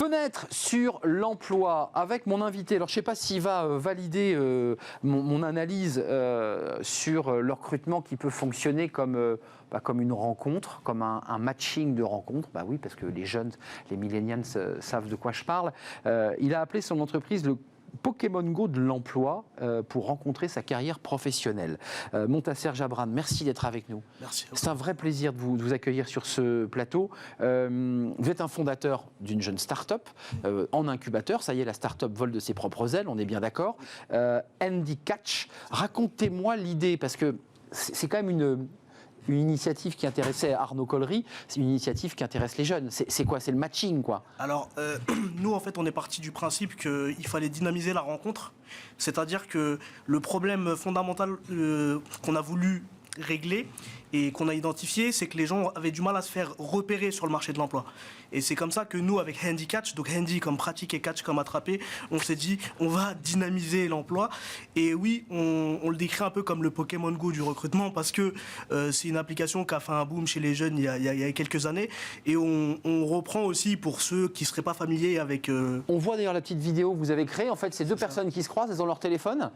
Fenêtre sur l'emploi avec mon invité. Alors, je ne sais pas s'il va valider mon analyse sur le recrutement qui peut fonctionner comme une rencontre, comme un matching de rencontres. Bah oui, parce que les jeunes, les millennials savent de quoi je parle. Il a appelé son entreprise le Pokémon Go de l'emploi pour rencontrer sa carrière professionnelle. Montasser Jabran, merci d'être avec nous. Merci. C'est un vrai plaisir de vous accueillir sur ce plateau. Vous êtes un fondateur d'une jeune start-up en incubateur. Ça y est, la start-up vole de ses propres ailes, on est bien d'accord. Handycatch, racontez-moi l'idée, parce que c'est quand même une initiative qui intéressait Arnaud Collery, c'est une initiative qui intéresse les jeunes. C'est quoi? C'est le matching, quoi. Alors, nous, en fait, on est parti du principe qu'il fallait dynamiser la rencontre. C'est-à-dire que le problème fondamental qu'on a voulu régler et qu'on a identifié, c'est que les gens avaient du mal à se faire repérer sur le marché de l'emploi. Et c'est comme ça que nous, avec Handycatch, donc Handy comme pratique et catch comme attraper, on s'est dit, on va dynamiser l'emploi. Et oui, on le décrit un peu comme le Pokémon Go du recrutement, parce que c'est une application qui a fait un boom chez les jeunes il y a quelques années. Et on reprend aussi pour ceux qui ne seraient pas familiers avec... On voit d'ailleurs la petite vidéo que vous avez créée. En fait, c'est deux personnes qui se croisent, elles ont leur téléphone.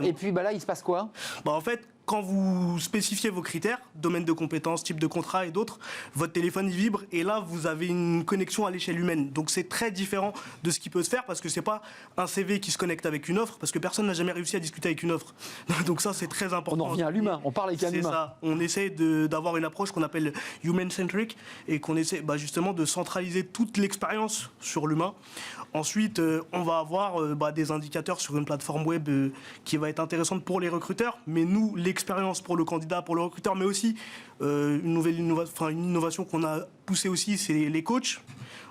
Et puis là, il se passe quoi? En fait, quand vous spécifiez vos critères, domaine de compétences, type de contrat et d'autres, votre téléphone il vibre et là vous avez une connexion à l'échelle humaine. Donc c'est très différent de ce qui peut se faire parce que c'est pas un CV qui se connecte avec une offre parce que personne n'a jamais réussi à discuter avec une offre. Donc ça c'est très important. On en revient à l'humain, on parle avec un humain. C'est ça, on essaie d'avoir une approche qu'on appelle human-centric et qu'on essaie justement de centraliser toute l'expérience sur l'humain. Ensuite, on va avoir des indicateurs sur une plateforme web qui va être intéressante pour les recruteurs, mais nous, l'expérience pour le candidat, pour le recruteur, mais aussi une innovation qu'on a poussée aussi, c'est les coachs.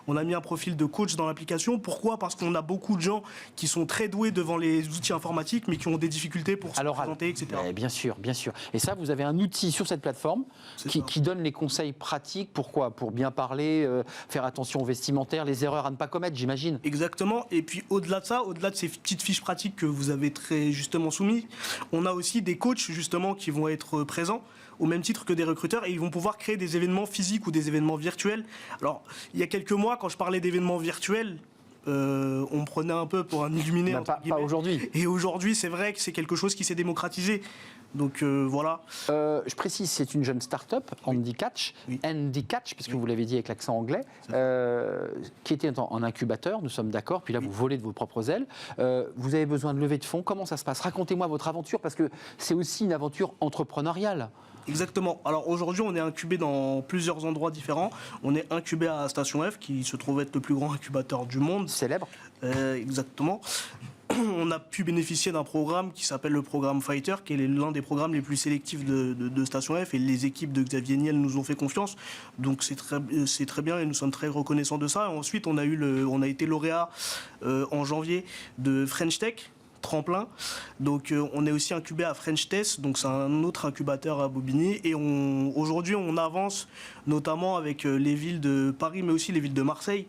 On a mis un profil de coach dans l'application. Pourquoi? Parce qu'on a beaucoup de gens qui sont très doués devant les outils informatiques, mais qui ont des difficultés pour se présenter, etc. Bien sûr, bien sûr. Et ça, vous avez un outil sur cette plateforme qui donne les conseils pratiques. Pourquoi? Pour bien parler, faire attention aux vestimentaires, les erreurs à ne pas commettre, j'imagine. Exactement. Et puis au-delà de ça, au-delà de ces petites fiches pratiques que vous avez très justement soumises, on a aussi des coachs justement qui vont être présents au même titre que des recruteurs et ils vont pouvoir créer des événements physiques ou des événements virtuels. Alors, il y a quelques mois, quand je parlais d'événements virtuels, on me prenait un peu pour un illuminé. Pas aujourd'hui. Et aujourd'hui, c'est vrai que c'est quelque chose qui s'est démocratisé. Donc voilà. Je précise, c'est une jeune start-up, Handycatch, Handycatch, puisque vous l'avez dit avec l'accent anglais, qui était en incubateur, nous sommes d'accord, puis là vous volez de vos propres ailes. Vous avez besoin de lever de fonds, comment ça se passe? Racontez-moi votre aventure, parce que c'est aussi une aventure entrepreneuriale. Exactement. Alors aujourd'hui, on est incubé dans plusieurs endroits différents. On est incubé à Station F, qui se trouve être le plus grand incubateur du monde. Célèbre. Exactement. On a pu bénéficier d'un programme qui s'appelle le programme Fighter, qui est l'un des programmes les plus sélectifs de Station F, et les équipes de Xavier Niel nous ont fait confiance. Donc c'est très bien et nous sommes très reconnaissants de ça. Et ensuite, on a été lauréat en janvier de French Tech Tremplin. Donc on est aussi incubé à French Test, donc c'est un autre incubateur à Bobigny. Et aujourd'hui, on avance notamment avec les villes de Paris, mais aussi les villes de Marseille,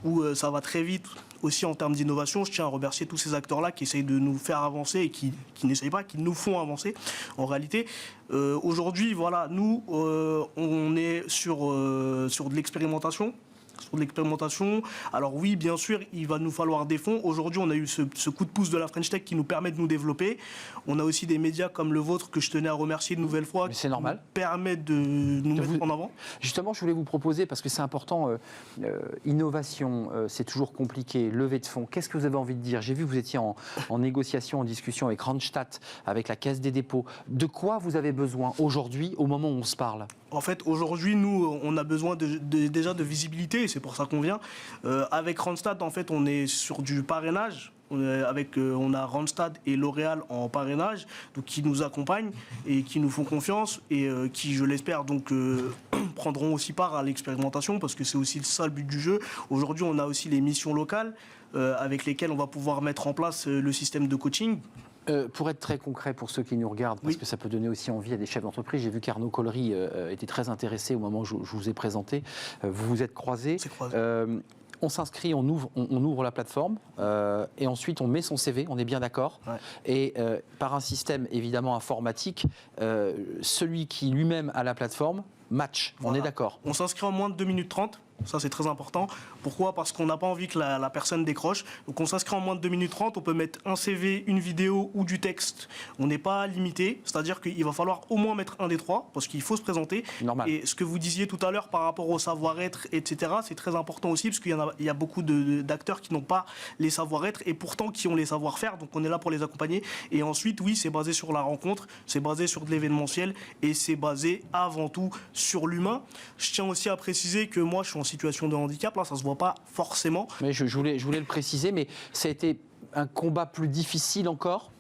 où ça va très vite aussi en termes d'innovation. Je tiens à remercier tous ces acteurs-là qui essayent de nous faire avancer et qui n'essayent pas, qui nous font avancer en réalité. Aujourd'hui, voilà, nous, on est sur de l'expérimentation. Alors oui, bien sûr, il va nous falloir des fonds. Aujourd'hui, on a eu ce coup de pouce de la French Tech qui nous permet de nous développer. On a aussi des médias comme le vôtre que je tenais à remercier une nouvelle fois. C'est normal. Qui permettent de nous mettre en avant. Justement, je voulais vous proposer, parce que c'est important, innovation, c'est toujours compliqué, levée de fonds. Qu'est-ce que vous avez envie de dire? J'ai vu que vous étiez en négociation, en discussion avec Randstad, avec la Caisse des dépôts. De quoi vous avez besoin aujourd'hui, au moment où on se parle? En fait, aujourd'hui, nous, on a besoin déjà de visibilité, et c'est pour ça qu'on vient. Avec Randstad, en fait, on est sur du parrainage. On a Randstad et L'Oréal en parrainage, donc qui nous accompagnent et qui nous font confiance et qui, je l'espère, donc prendront aussi part à l'expérimentation, parce que c'est aussi ça le but du jeu. Aujourd'hui, on a aussi les missions locales avec lesquelles on va pouvoir mettre en place le système de coaching. Pour être très concret pour ceux qui nous regardent, parce que ça peut donner aussi envie à des chefs d'entreprise, j'ai vu qu'Arnaud Collery était très intéressé au moment où je vous ai présenté. Vous vous êtes croisés. On s'inscrit, on ouvre la plateforme et ensuite on met son CV, on est bien d'accord. Ouais. Et par un système évidemment informatique, celui qui lui-même a la plateforme match, on est d'accord. On s'inscrit en moins de 2 minutes 30. Ça, c'est très important. Pourquoi ? Parce qu'on n'a pas envie que la personne décroche. Donc, on s'inscrit en moins de 2 minutes 30. On peut mettre un CV, une vidéo ou du texte. On n'est pas limité. C'est-à-dire qu'il va falloir au moins mettre un des trois parce qu'il faut se présenter. Normal. Et ce que vous disiez tout à l'heure par rapport au savoir-être, etc., c'est très important aussi parce qu'il y a beaucoup d'acteurs qui n'ont pas les savoir-être et pourtant qui ont les savoir-faire. Donc, on est là pour les accompagner. Et ensuite, oui, c'est basé sur la rencontre, c'est basé sur de l'événementiel et c'est basé avant tout sur l'humain. Je tiens aussi à préciser que moi, je suis en situation de handicap, là ça se voit pas forcément. Mais je voulais le préciser, mais ça a été un combat plus difficile encore ?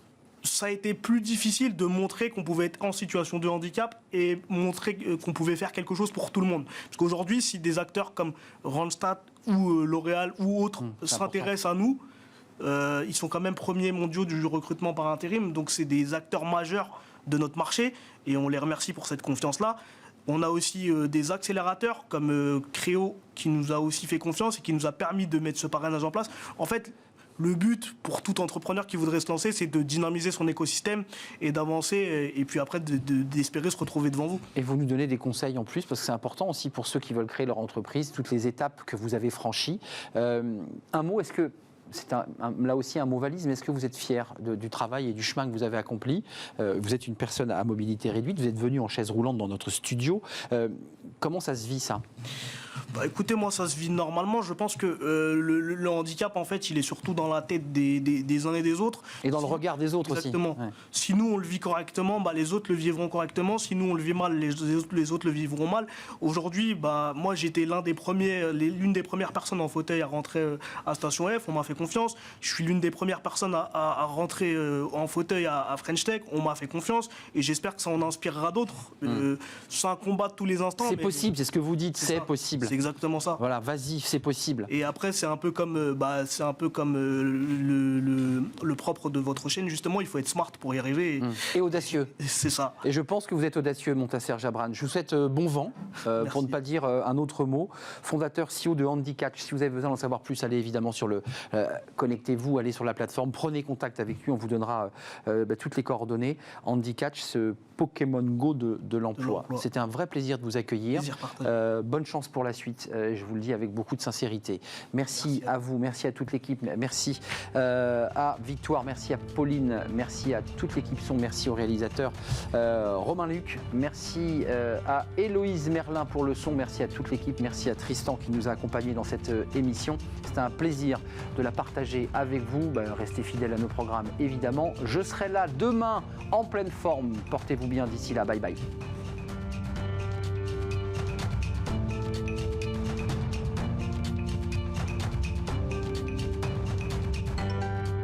Ça a été plus difficile de montrer qu'on pouvait être en situation de handicap et montrer qu'on pouvait faire quelque chose pour tout le monde. Parce qu'aujourd'hui, si des acteurs comme Randstad ou L'Oréal ou autres s'intéressent à nous, ils sont quand même premiers mondiaux du recrutement par intérim, donc c'est des acteurs majeurs de notre marché et on les remercie pour cette confiance-là. On a aussi des accélérateurs comme Créo qui nous a aussi fait confiance et qui nous a permis de mettre ce parrainage en place. En fait, le but pour tout entrepreneur qui voudrait se lancer, c'est de dynamiser son écosystème et d'avancer et puis après d'espérer se retrouver devant vous. Et vous nous donnez des conseils en plus, parce que c'est important aussi pour ceux qui veulent créer leur entreprise, toutes les étapes que vous avez franchies. Un mot, est-ce que... C'est là aussi un mot valise, mais est-ce que vous êtes fier du travail et du chemin que vous avez accompli ? Vous êtes une personne à mobilité réduite, vous êtes venu en chaise roulante dans notre studio. Comment ça se vit, ça ? Écoutez, moi ça se vit normalement. Je pense que le handicap, en fait, il est surtout dans la tête des uns et des autres. Et dans le regard des autres exactement. aussi. Ouais. Si nous on le vit correctement, les autres le vivront correctement. Si nous on le vit mal, les autres le vivront mal. Aujourd'hui, moi j'étais l'une des premières personnes en fauteuil à rentrer à Station F. On m'a fait confiance. Je suis l'une des premières personnes à rentrer en fauteuil à French Tech. On m'a fait confiance et j'espère que ça en inspirera d'autres. C'est un combat de tous les instants. C'est possible, c'est ce que vous dites, c'est possible. C'est exactement ça. Voilà, vas-y, c'est possible. Et après, c'est un peu comme, le propre de votre chaîne. Justement, il faut être smart pour y arriver. Et audacieux. C'est ça. Et je pense que vous êtes audacieux, Montasser Jabran. Je vous souhaite bon vent, pour ne pas dire un autre mot. Fondateur, CEO de Handicatch. Si vous avez besoin d'en savoir plus, allez évidemment sur le... connectez-vous, allez sur la plateforme, prenez contact avec lui, on vous donnera toutes les coordonnées. Handicatch, ce Pokémon Go de l'emploi. C'était un vrai plaisir de vous accueillir. Bonne chance pour la suite, je vous le dis avec beaucoup de sincérité. Merci à vous, merci à toute l'équipe, merci à Victoire, merci à Pauline, merci à toute l'équipe son, merci au réalisateur Romain Luc, merci à Héloïse Merlin pour le son, merci à toute l'équipe, merci à Tristan qui nous a accompagnés dans cette émission. C'était un plaisir de la partager avec vous. Restez fidèles à nos programmes évidemment. Je serai là demain en pleine forme. Portez-vous bien d'ici là, bye bye.